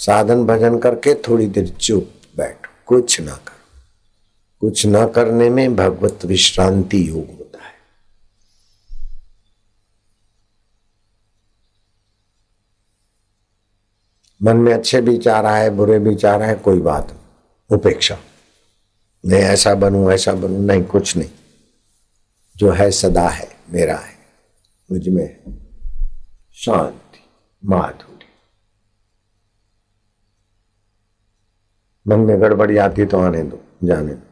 साधन भजन करके थोड़ी देर चुप बैठ, कुछ ना कर। कुछ ना करने में भगवत विश्रांति योग होता है। मन में अच्छे विचार आए, बुरे विचार आए, कोई बात नहीं, उपेक्षा। मैं ऐसा बनूं, ऐसा बनूं, नहीं, कुछ नहीं। जो है सदा है, मेरा है, मुझ में है शांति, माधुर्य। मन में गड़बड़ी आती तो आने दो, जाने दो।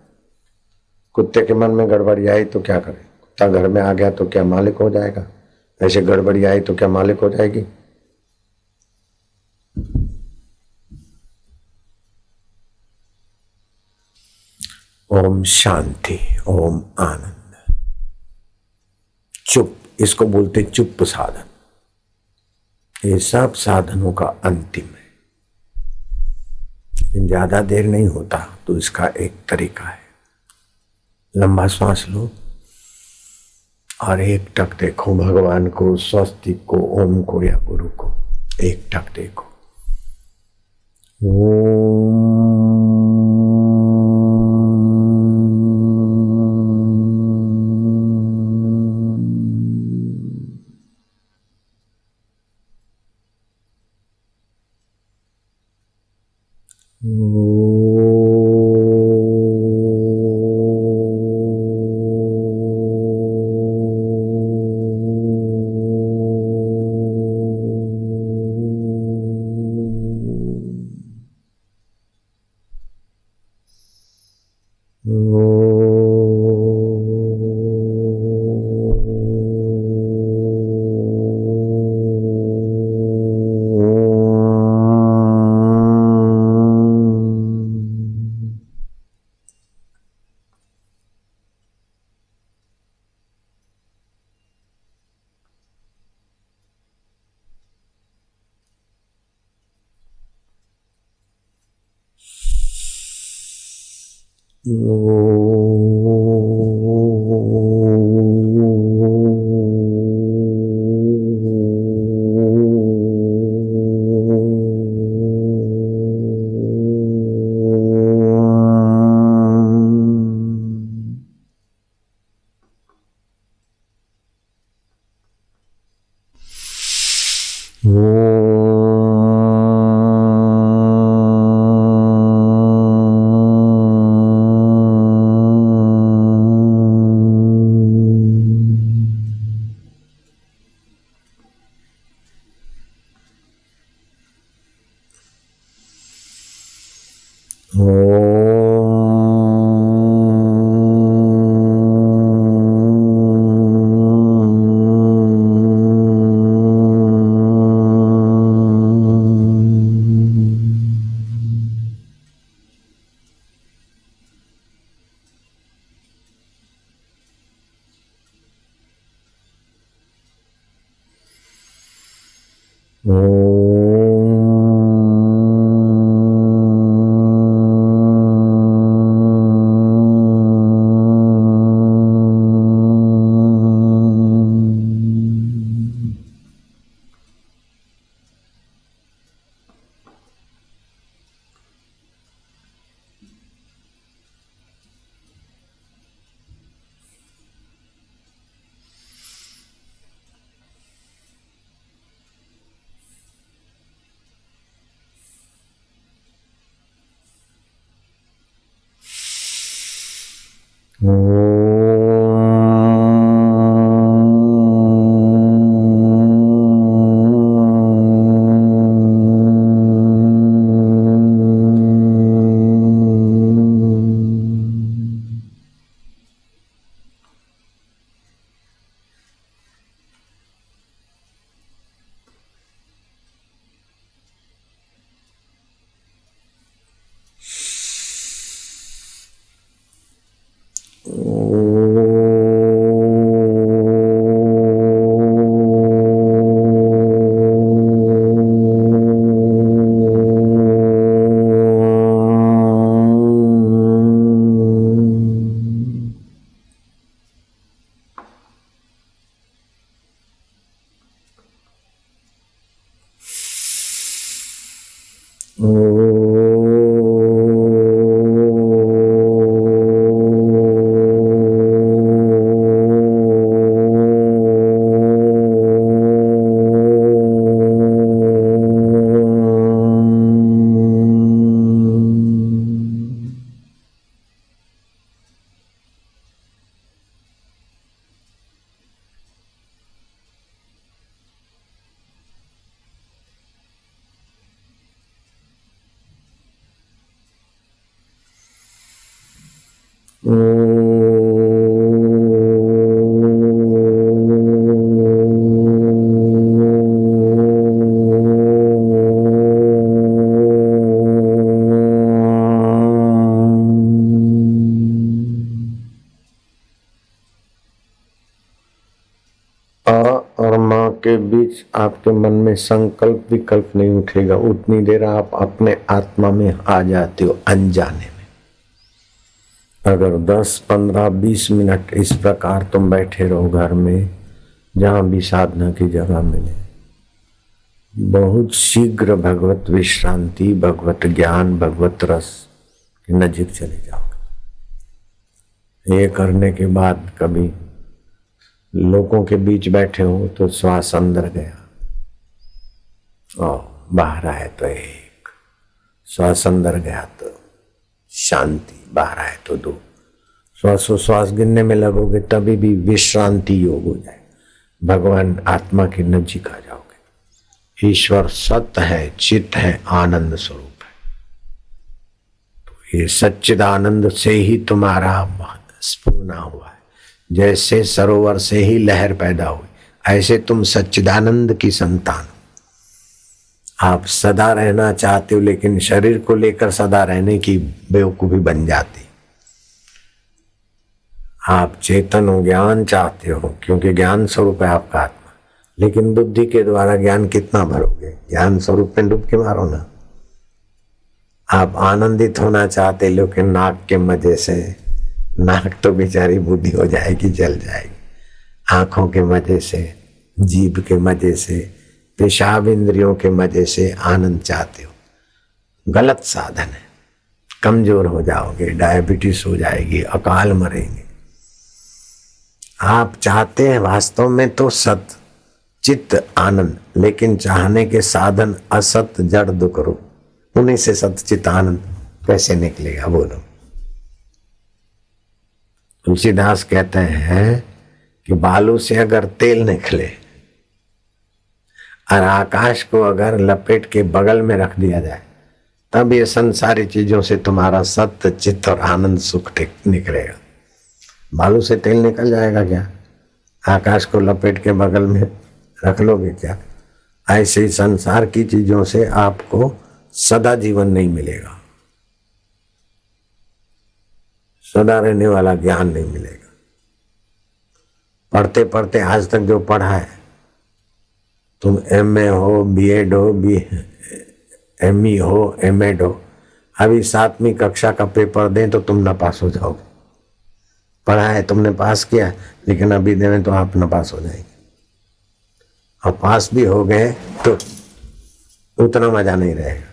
कुत्ते के मन में गड़बड़ी आई तो क्या करे? कुत्ता घर में आ गया तो क्या मालिक हो जाएगा? ऐसे गड़बड़ी आई तो क्या मालिक हो जाएगी? ओम शांति, ओम आनंद। चुप, इसको बोलते चुप साधन। ये सब साधनों का अंतिम है। ज्यादा देर नहीं होता तो इसका एक तरीका है। लंबा श्वास लो और एक टक देखो भगवान को, स्वस्तिक को, ओम को या गुरु को। एक टक देखो। और माँ के बीच आपके मन में संकल्प विकल्प नहीं उठेगा। उतनी देर आप अपने आत्मा में आ जाते हो अनजाने में। अगर 10, 15, 20 मिनट इस प्रकार तुम बैठे रहो घर में, जहां भी साधना की जगह मिले, बहुत शीघ्र भगवत विश्रांति, भगवत ज्ञान, भगवत रस के नजीक चले जाओगे। ये करने के बाद कभी लोगों के बीच बैठे हो तो श्वास अंदर गया और बाहर आए तो एक, श्वास अंदर गया तो शांति, बाहर आए तो दो। श्वासोश्वास गिनने में लगोगे तभी भी विश्रांति योग हो जाए, भगवान आत्मा के नजीक आ जाओगे। ईश्वर सत्य है, चित्त है, आनंद स्वरूप है। तो ये सच्चिदानंद से ही तुम्हारा स्फुरना हुआ है। जैसे सरोवर से ही लहर पैदा हुई, ऐसे तुम सच्चिदानंद की संतान। आप सदा रहना चाहते हो, लेकिन शरीर को लेकर सदा रहने की बेवकूफी बन जाती। आप चेतन हो, ज्ञान चाहते हो, क्योंकि ज्ञान स्वरूप है आपका आत्मा। लेकिन बुद्धि के द्वारा ज्ञान कितना भरोगे? ज्ञान स्वरूप में डुबकी मारो ना। आप आनंदित होना चाहते, लेकिन नाक के मजे से, नाक तो बेचारी बुद्धि हो जाएगी, जल जाएगी। आंखों के मजे से, जीभ के मजे से, पेशाब इंद्रियों के मजे से आनंद चाहते हो। गलत साधन है, कमजोर हो जाओगे, डायबिटीज हो जाएगी, अकाल मरेंगे। आप चाहते हैं वास्तव में तो सत चित्त आनंद, लेकिन चाहने के साधन असत जड़ दुख रूप। उन्हीं से सत चित्त आनंद कैसे निकलेगा? बोलो। तुलसीदास कहते हैं कि बालू से अगर तेल निकले और आकाश को अगर लपेट के बगल में रख दिया जाए, तब ये संसारी चीजों से तुम्हारा सत्य चित्त और आनंद सुख निकलेगा। बालू से तेल निकल जाएगा क्या? आकाश को लपेट के बगल में रख लोगे क्या? ऐसे ही संसार की चीजों से आपको सदा जीवन नहीं मिलेगा, सदा रहने वाला ज्ञान नहीं मिलेगा। पढ़ते पढ़ते आज तक जो पढ़ा है, तुम MA हो, BEd हो, ME हो, MEd हो, अभी 7वीं कक्षा का पेपर दें तो तुम न पास हो जाओगे। पढ़ा है, तुमने पास किया, लेकिन अभी दें तो आप न पास हो जाएंगे। और पास भी हो गए तो उतना मजा नहीं रहेगा।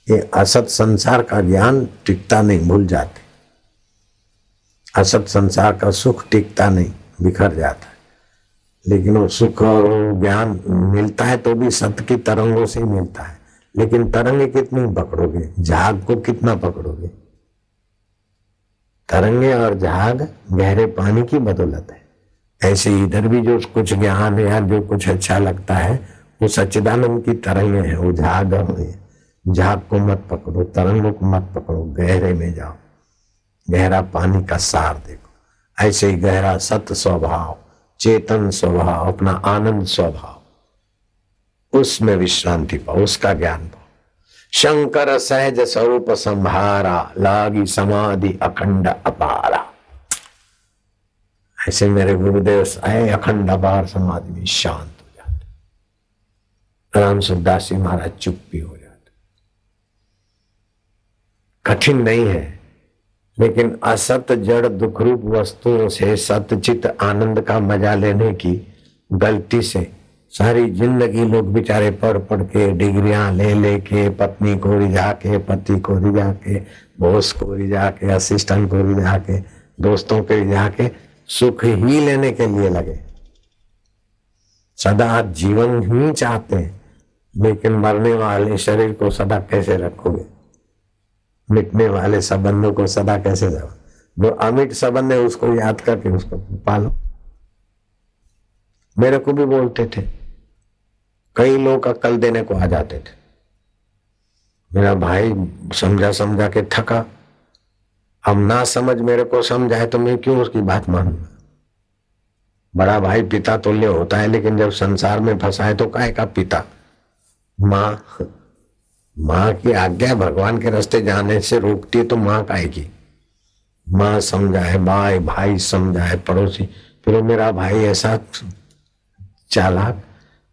ये असत संसार का ज्ञान टिकता नहीं, भूल जाते। असत संसार का सुख टिकता नहीं, बिखर जाता है। लेकिन वो सुख और ज्ञान मिलता है तो भी सत्य की तरंगों से ही मिलता है। लेकिन तरंगे कितनी पकड़ोगे? झाग को कितना पकड़ोगे? तरंगे और झाग गहरे पानी की बदौलत है। ऐसे इधर भी जो कुछ ज्ञान है या जो कुछ अच्छा लगता है, वो सच्चिदानंद की तरंगे हैं। वो झाग है, झाग को मत पकड़ो, तरंगों को मत पकड़ो, गहरे में जाओ, गहरा पानी का सार देखो। ऐसे ही गहरा सत्य स्वभाव, चेतन स्वभाव, अपना आनंद स्वभाव, उसमें विश्रांति पाओ, उसका ज्ञान पाओ। शंकर सहज स्वरूप संभारा, लागी समाधि अखंड अपारा। ऐसे मेरे गुरुदेव आए, अखंड अपार समाधि में शांत हो जाते। राम सुखदास जी महाराज चुप भी हो जाते। कठिन नहीं है, लेकिन असत जड़ दुख रूप वस्तुओं से सतचित आनंद का मजा लेने की गलती से सारी जिंदगी लोग बेचारे पढ़ पढ़ के, डिग्रियां ले लेके, पत्नी को रिझा के, पति को रिझा के, बॉस को रिझा के, असिस्टेंट को रिझा के, दोस्तों को रिझा के सुख ही लेने के लिए लगे। सदा जीवन ही चाहते हैं, लेकिन मरने वाले शरीर को सदा कैसे रखोगे? मिटने वाले संबंधों को सदा कैसे जाओ? जो अमिट संबंध है उसको याद करके उसको पालो। मेरे को भी बोलते थे, कई लोग अक्ल देने को आ जाते थे। मेरा भाई समझा समझा के थका, हम ना समझ मेरे को समझाए तो मैं क्यों उसकी बात मानूंगा। बड़ा भाई पिता तुल्य होता है, लेकिन जब संसार में फंसा है तो काहे का पिता। माँ, माँ की आज्ञा भगवान के रास्ते जाने से रोकती है तो माँ काहे की। माँ समझाए, भाई भाई समझाए, पड़ोसी। फिर मेरा भाई ऐसा चालाक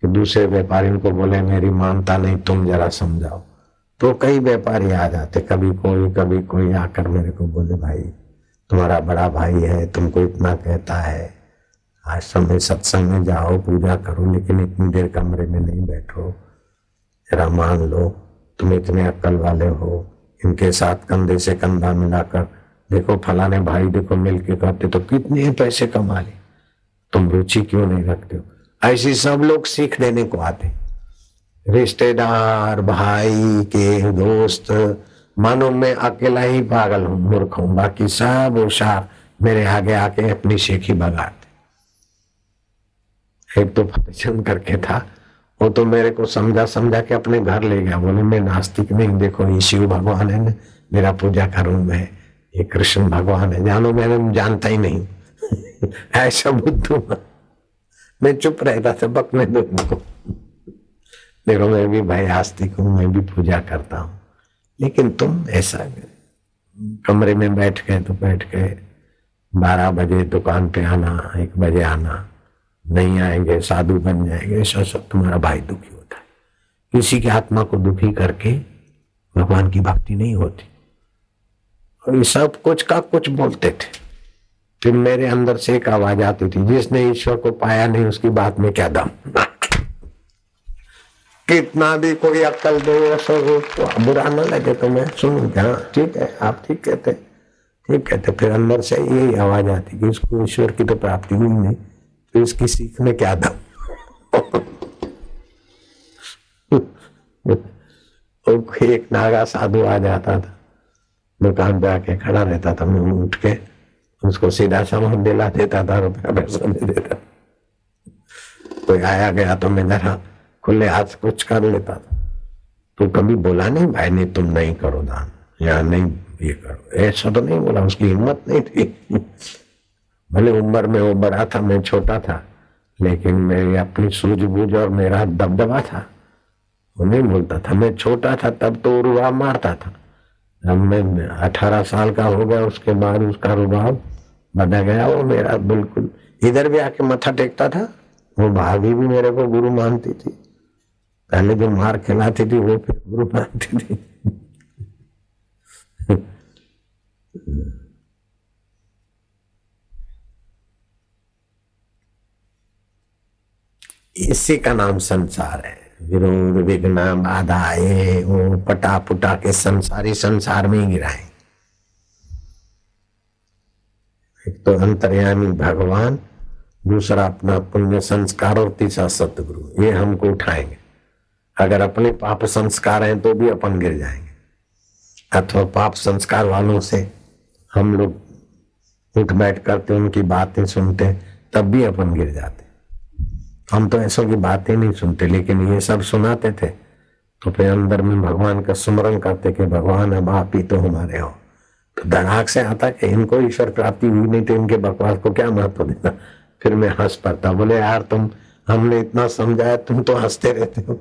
कि दूसरे व्यापारियों को बोले मेरी मानता नहीं, तुम जरा समझाओ। तो कई व्यापारी आ जाते, कभी कोई आकर मेरे को बोले भाई तुम्हारा बड़ा भाई है, तुमको इतना कहता है, आज समय सत्संग में जाओ, पूजा करो, लेकिन इतनी देर कमरे में नहीं बैठो, जरा मान लो तुम इतने अक्ल वाले हो। इनके साथ कंधे से कंधा मिलाकर देखो, फलाने भाई देखो मिल के करते तो कितने पैसे कमा ले, तुम रुचि क्यों नहीं रखते हो। ऐसी सब लोग सीख देने को आते, रिश्तेदार, भाई के दोस्त। मानो मैं अकेला ही पागल हूं, मूर्ख हूं, बाकी सब होशियार मेरे आगे आके अपनी शेखी बगाते। एक तो फतेहचंद करके था, वो तो मेरे को समझा के अपने घर ले गया। बोले मैं नास्तिक नहीं, देखो ये शिव भगवान है ना, मेरा पूजा करूं मैं, ये कृष्ण भगवान है, जानो मैंने जानता ही नहीं। ऐसा बुद्धू मैं चुप रहता था, बकने दो उनको। देखो मैं भी भाई आस्तिक हूं, मैं भी पूजा करता हूं, लेकिन तुम ऐसा कमरे में बैठ गए तो बैठ गए, 12 बजे दुकान पे आना, 1 बजे आना, नहीं आएंगे साधु बन जाएंगे, ऐसा सब तुम्हारा भाई दुखी होता है। किसी की आत्मा को दुखी करके भगवान की भक्ति नहीं होती। और ये सब कुछ का कुछ बोलते थे। फिर मेरे अंदर से एक आवाज आती थी, जिसने ईश्वर को पाया नहीं उसकी बात में क्या दम। कितना भी कोई अक्ल दे, तो बुरा न लगे तो मैं सुनूं क्या, ठीक है आप ठीक कहते, ठीक कहते। फिर अंदर से यही आवाज आती कि इसको ईश्वर की तो प्राप्ति हुई नहीं, तो इसकी सीख में क्या दम। एक नागा साधु आ जाता था, दुकान पे आके खड़ा रहता था, मैं उठ के उसको सीधा सामान दिला देता था, रुपया पैसा दे देता। कोई आया गया तो मैं जरा खुले हाथ कुछ कर लेता था। तो कभी बोला नहीं भाई नहीं तुम नहीं करो दान, या नहीं ये करो, ऐसा तो नहीं बोला, उसकी हिम्मत नहीं थी। भले उम्र में वो बड़ा था, मैं छोटा था, लेकिन मेरी अपनी सूझबूझ और मेरा दबदबा था, वो नहीं बोलता था। मैं छोटा था तब तो रुबाब मारता था, जब मैं 18 साल का हो गया उसके बाद उसका रुबाब बना गया। वो मेरा बिल्कुल इधर भी आके मत्था टेकता था। वो भाभी भी मेरे को गुरु मानती थी, पहले जो मार खिलाती थी वो फिर गुरु मानती थी। इसी का नाम संसार है। विरोध विघ्न बाधाएं वो पटा पुटा के संसारी संसार में ही गिराए। एक तो अंतर्यामी भगवान, दूसरा अपना पुण्य संस्कार और तीसरा सतगुरु, ये हमको उठाएंगे। अगर अपने पाप संस्कार हैं तो भी अपन गिर जाएंगे, अथवा पाप संस्कार वालों से हम लोग उठ बैठ करते उनकी बातें सुनते तब भी अपन गिर जाते। हम तो ऐसों की बातें नहीं सुनते, लेकिन ये सब सुनाते थे तो फिर अंदर में भगवान का सुमरन करते कि भगवान अब आप ही तो हमारे हो। तो धड़ाक से आता कि इनको ईश्वर प्राप्ति हुई नहीं तो इनके बकवास को क्या महत्व देना। फिर मैं हंस पड़ता, बोले यार तुम, हमने इतना समझाया तुम तो हंसते रहते हो,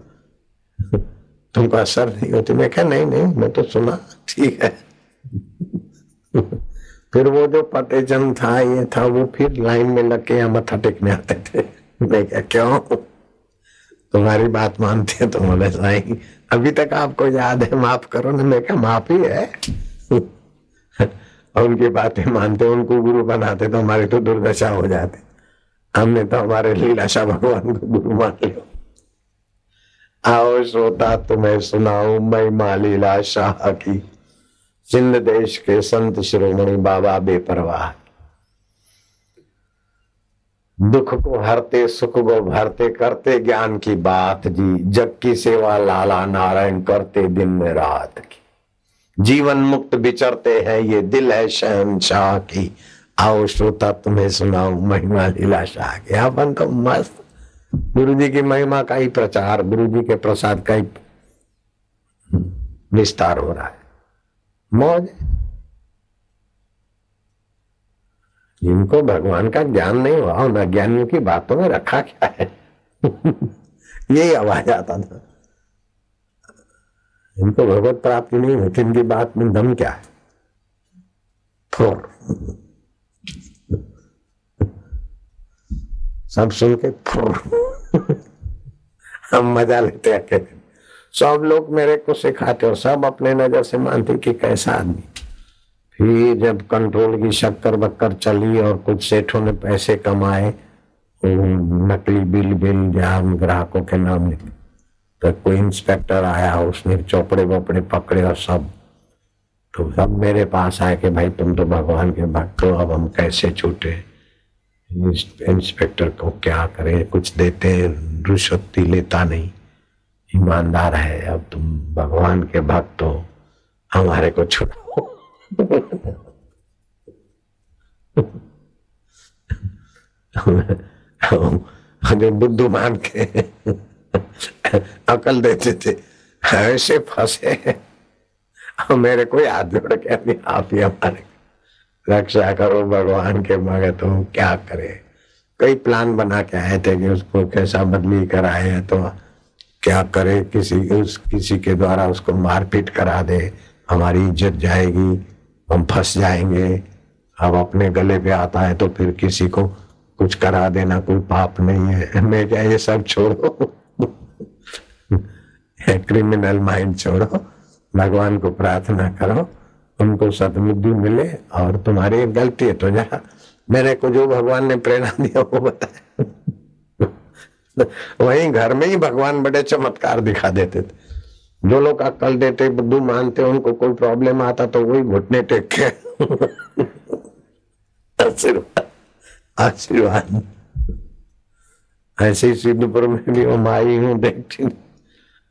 तुमको असर नहीं होती। मैं क्या नहीं नहीं मैं तो सुना, ठीक है। फिर वो जो फतेहचंद था ये था, वो फिर लाइन में लग के यहाँ मत्था टेकने आते थे। मैं क्या क्यों तुम्हारी बात मानते हैं? तो बोले साईं अभी तक आपको याद है, माफ करो ना। मैं क्या माफ ही है। और उनकी बातें मानते, उनको गुरु बनाते तो हमारी तो दुर्दशा हो जाती। हमने तो हमारे लीलाशाह भगवान को गुरु मान लिया। आओ श्रोता तुम्हें सुनाऊं महिमा लीलाशाह की, सिंध देश के संत शिरोमणि बाबा बेपरवाह। दुख को हरते सुख को भरते, करते ज्ञान की बात जी, जग की सेवा लाला नारायण करते दिन में रात की। जीवन मुक्त विचरते हैं ये दिल है शहंशाह की, आओ श्रोता तुम्हें सुनाऊं महिमा लीलाशाह की। अपन तो मस्त गुरु जी की महिमा का ही प्रचार, गुरु जी के प्रसाद का ही विस्तार हो रहा है, मौज। जिनको भगवान का ज्ञान नहीं हुआ उन अज्ञानियों की बातों में रखा क्या है। यही आवाज आता था, इनको भगवत प्राप्ति नहीं होती, इनकी बात में दम क्या है। फुर सब सुन के फुर हम मजा लेते अकेले। सब लोग मेरे को सिखाते और सब अपने नजर से मानते कि कैसा आदमी। फिर जब कंट्रोल की शक्कर बक्कर चली और कुछ सेठों ने पैसे कमाए, नकली बिल या ग्राहकों के नाम लिखे, तो कोई इंस्पेक्टर आया, उसने चौपड़े वोपड़े पकड़े और सब, तो सब मेरे पास आए कि भाई तुम तो भगवान के भक्त हो, अब हम कैसे छूटे। इंस्पेक्टर को क्या करे, कुछ देते, रुश्वती लेता नहीं, ईमानदार है, अब तुम भगवान के भक्त हो, हमारे को छुड़ाओ। जो बुद्धू मान के अकल देते थे ऐसे फंसे। मेरे कोई हाथ जोड़ के अभी आप ही हमारे रक्षा करो, भगवान के भगत हो, क्या करे। कई प्लान बना के आए थे कि उसको कैसा बदली कराए, तो क्या करे, किसी के द्वारा उसको मारपीट करा दे, हमारी इज्जत जाएगी, हम फंस जाएंगे। अब अपने गले पे आता है तो फिर किसी को कुछ करा देना कोई पाप नहीं है। मैं क्या, ये सब छोड़ो, क्रिमिनल माइंड छोड़ो, भगवान को प्रार्थना करो, उनको सद्बुद्धि मिले। और तुम्हारी गलती है तो जरा मेरे को जो भगवान ने प्रेरणा दिया वो बताए। वहीं घर में ही भगवान बड़े चमत्कार दिखा देते थे। जो लोग अक्ल देते, बुद्धू मानते, उनको कोई प्रॉब्लम आता तो वही घुटने टेक के आशीर्वाद आशीर्वाद। ऐसे ही सिद्धपुर में भी वो माई हूँ देखती,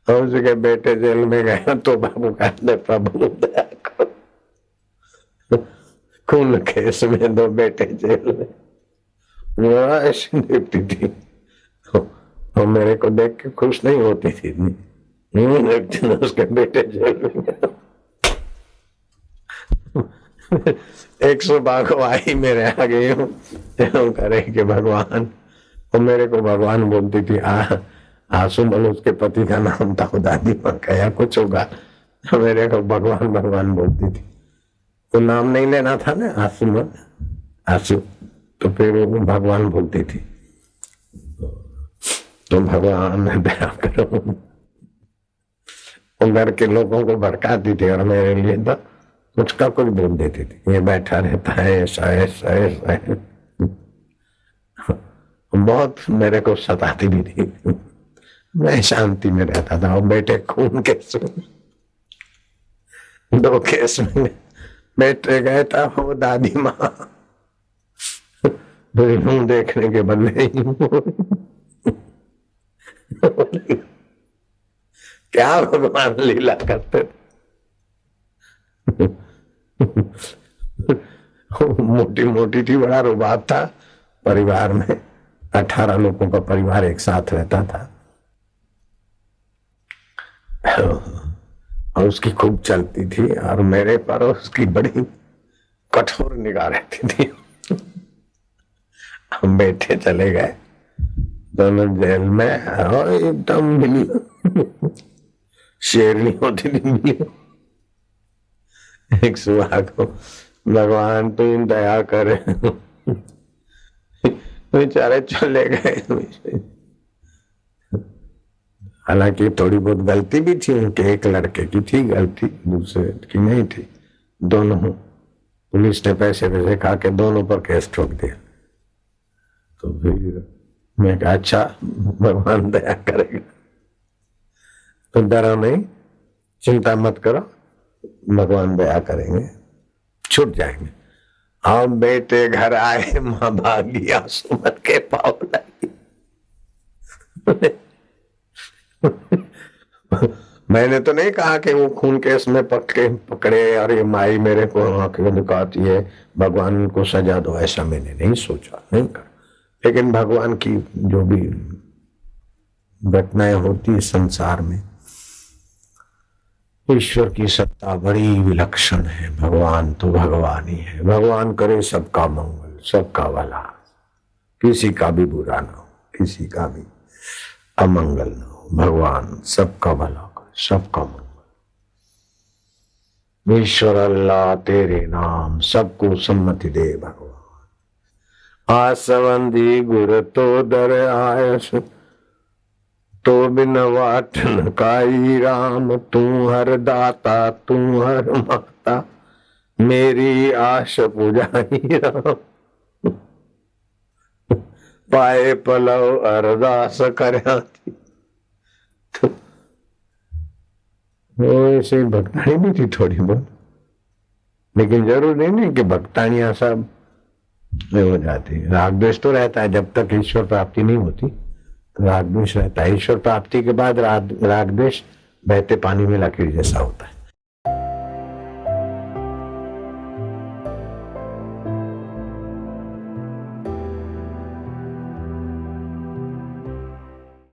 और उसके बेटे जेल में गया तो बाबू कहते प्रभु दया करो, खून केस में 2 बेटे जेल में। वो ऐसी देखती थी और मेरे को देख के खुश नहीं होती थी, देखती ना उसके बेटे जेल में गया। 100 बाघों आई मेरे आगे यूं करे कि भगवान, और मेरे को भगवान बोलती थी। आसुमन उसके पति का नाम था, दादी माँ कहा कुछ होगा, मेरे को भगवान भगवान बोलती थी। तो नाम नहीं लेना था ना, आसुमन आसु, तो फिर वो भगवान बोलती थी। तो भगवान दया करो, घर के लोगों को भड़काती थी और मेरे लिए तो कुछ का कुछ बोल देती थी, ये बैठा रहता है ऐसा ऐसा ऐसा। बहुत मेरे को सताती भी थी, मैं शांति में रहता था। और बेटे खून केस में 2 केस में बेटे गए था, वो दादी माँ मुंह देखने के बदले क्या भगवान लीला करते थे। मोटी मोटी थी, बड़ा रुबाब था परिवार में। 18 लोगों का परिवार एक साथ रहता था और उसकी खूब चलती थी, और मेरे पर उसकी बड़ी कठोर निगाह रहती थी। हम बेटे चले गए दोनों जेल में, और एकदम मिली शेरनी होती थी मिली। एक सुबह को भगवान तुम दया करे, बेचारे चले गए। हालांकि थोड़ी बहुत गलती भी थी उनके, एक लड़के की थी गलती, दूसरे की नहीं थी। दोनों पुलिस ने पैसे खा के दोनों पर केस ठोक दिया। तो फिर मैं कहा अच्छा भगवान दया करेगा, तो डरो नहीं, चिंता मत करो, भगवान दया करेंगे, छूट जाएंगे। और बेटे घर आए, माँ भागी, आसुमन के पाँव लगी। मैंने तो नहीं कहा कि वो खून केस में पकड़े और ये माई मेरे को आंखें दिखाती है, भगवान उनको सजा दो, ऐसा मैंने नहीं सोचा, नहीं कहा। लेकिन भगवान की जो भी घटनाएं होती है संसार में, ईश्वर की सत्ता बड़ी विलक्षण है। भगवान तो भगवान ही है। भगवान करे सबका मंगल, सबका भला, किसी का भी बुरा ना हो, किसी का भी अमंगल ना हो। भगवान सबका भला करे, सबका मंगल। ईश्वर अल्लाह तेरे नाम सबको सम्मति दे भगवान। आसवंदी गुर तो दर आयस, तो बिन वाट न काई राम। तू हर दाता तू हर माता, मेरी आश पुजाई राम। पाए पलव अरदास करया थी। वो ऐसे भक्तानी भी थी थोड़ी बहुत, लेकिन जरूर नहीं कि भक्तानियां सब हो जाती। राग द्वेष तो रहता है, जब तक ईश्वर प्राप्ति नहीं होती तो राग द्वेष रहता है। ईश्वर प्राप्ति के बाद राग द्वेष बहते पानी में लकीर जैसा होता है।